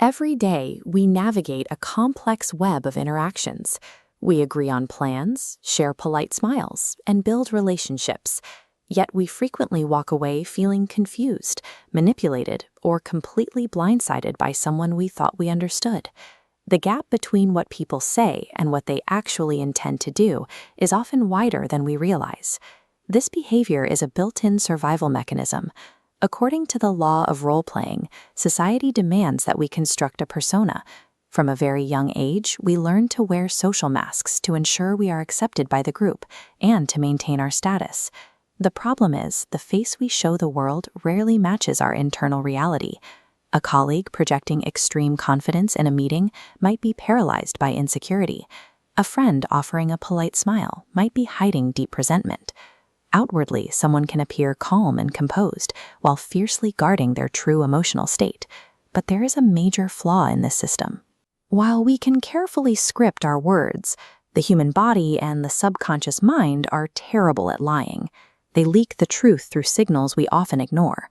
Every day, we navigate a complex web of interactions. We agree on plans, share polite smiles, and build relationships. Yet we frequently walk away feeling confused, manipulated, or completely blindsided by someone we thought we understood. The gap between what people say and what they actually intend to do is often wider than we realize. This behavior is a built-in survival mechanism. According to the law of role-playing, society demands that we construct a persona. From a very young age, we learn to wear social masks to ensure we are accepted by the group and to maintain our status. The problem is, the face we show the world rarely matches our internal reality. A colleague projecting extreme confidence in a meeting might be paralyzed by insecurity. A friend offering a polite smile might be hiding deep resentment. Outwardly, someone can appear calm and composed while fiercely guarding their true emotional state. But there is a major flaw in this system. While we can carefully script our words, the human body and the subconscious mind are terrible at lying. They leak the truth through signals we often ignore.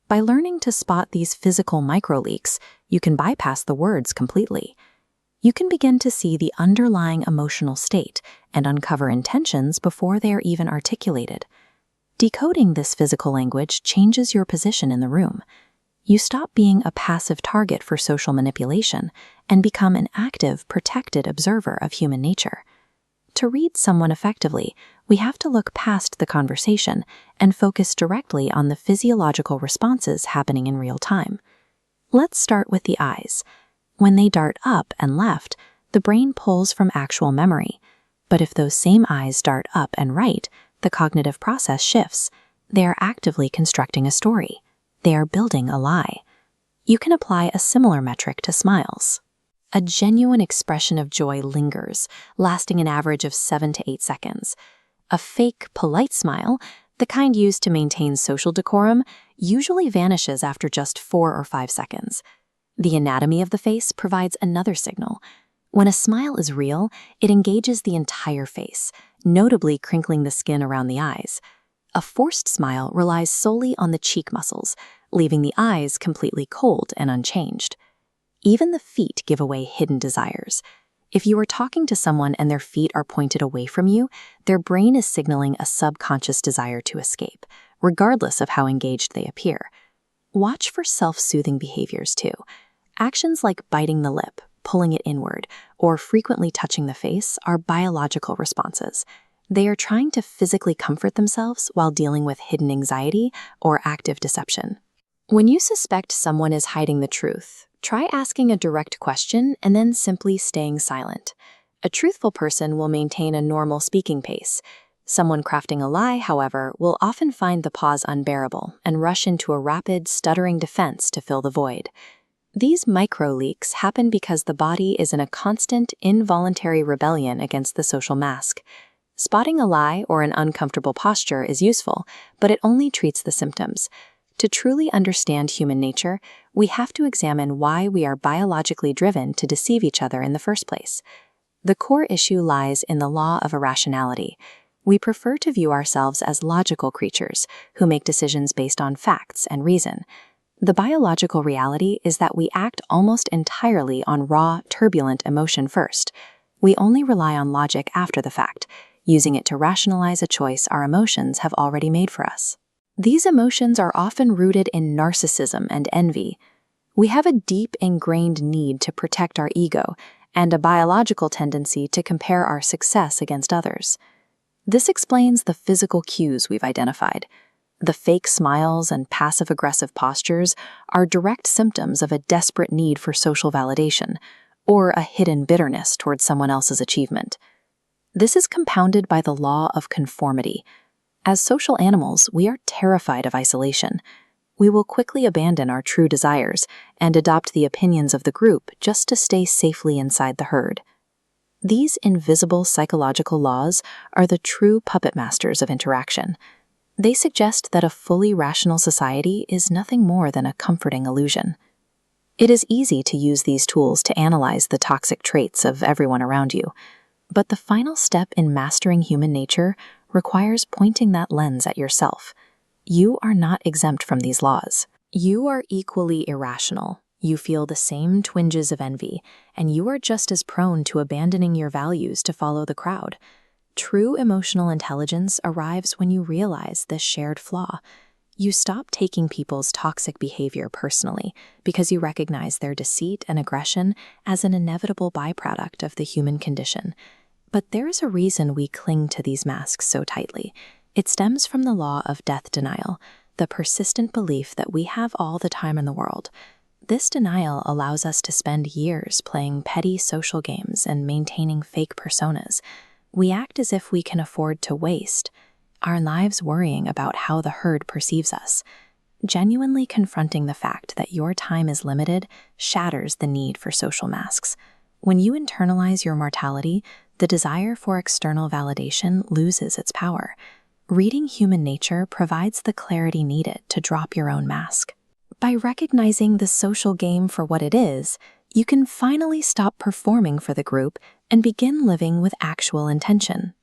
By learning to spot these physical microleaks, you can bypass the words completely. You can begin to see the underlying emotional state and uncover intentions before they are even articulated. Decoding this physical language changes your position in the room. You stop being a passive target for social manipulation and become an active, protected observer of human nature. To read someone effectively, we have to look past the conversation and focus directly on the physiological responses happening in real time. Let's start with the eyes. When they dart up and left, the brain pulls from actual memory. But if those same eyes dart up and right, the cognitive process shifts. They are actively constructing a story. They are building a lie. You can apply a similar metric to smiles. A genuine expression of joy lingers, lasting an average of 7 to 8 seconds. A fake, polite smile, the kind used to maintain social decorum, usually vanishes after just 4 or 5 seconds. The anatomy of the face provides another signal. When a smile is real, it engages the entire face, notably crinkling the skin around the eyes. A forced smile relies solely on the cheek muscles, leaving the eyes completely cold and unchanged. Even the feet give away hidden desires. If you are talking to someone and their feet are pointed away from you, their brain is signaling a subconscious desire to escape, regardless of how engaged they appear. Watch for self-soothing behaviors too. Actions like biting the lip, pulling it inward, or frequently touching the face are biological responses. They are trying to physically comfort themselves while dealing with hidden anxiety or active deception. When you suspect someone is hiding the truth, try asking a direct question and then simply staying silent. A truthful person will maintain a normal speaking pace. Someone crafting a lie, however, will often find the pause unbearable and rush into a rapid, stuttering defense to fill the void. These micro-leaks happen because the body is in a constant, involuntary rebellion against the social mask. Spotting a lie or an uncomfortable posture is useful, but it only treats the symptoms. To truly understand human nature, we have to examine why we are biologically driven to deceive each other in the first place. The core issue lies in the law of irrationality. We prefer to view ourselves as logical creatures who make decisions based on facts and reason. The biological reality is that we act almost entirely on raw, turbulent emotion first. We only rely on logic after the fact, using it to rationalize a choice our emotions have already made for us. These emotions are often rooted in narcissism and envy. We have a deep ingrained need to protect our ego and a biological tendency to compare our success against others. This explains the physical cues we've identified. The fake smiles and passive-aggressive postures are direct symptoms of a desperate need for social validation or a hidden bitterness towards someone else's achievement. This is compounded by the law of conformity. As social animals, we are terrified of isolation. We will quickly abandon our true desires and adopt the opinions of the group just to stay safely inside the herd. These invisible psychological laws are the true puppet masters of interaction. They suggest that a fully rational society is nothing more than a comforting illusion. It is easy to use these tools to analyze the toxic traits of everyone around you, but the final step in mastering human nature requires pointing that lens at yourself. You are not exempt from these laws. You are equally irrational, You feel the same twinges of envy, and you are just as prone to abandoning your values to follow the crowd. True emotional intelligence arrives when you realize this shared flaw. You stop taking people's toxic behavior personally because you recognize their deceit and aggression as an inevitable byproduct of the human condition. But there is a reason we cling to these masks so tightly. It stems from the law of death denial, the persistent belief that we have all the time in the world. This denial allows us to spend years playing petty social games and maintaining fake personas. We act as if we can afford to waste our lives worrying about how the herd perceives us. Genuinely confronting the fact that your time is limited shatters the need for social masks. When you internalize your mortality, the desire for external validation loses its power. Reading Human Nature provides the clarity needed to drop your own mask. By recognizing the social game for what it is, you can finally stop performing for the group and begin living with actual intention.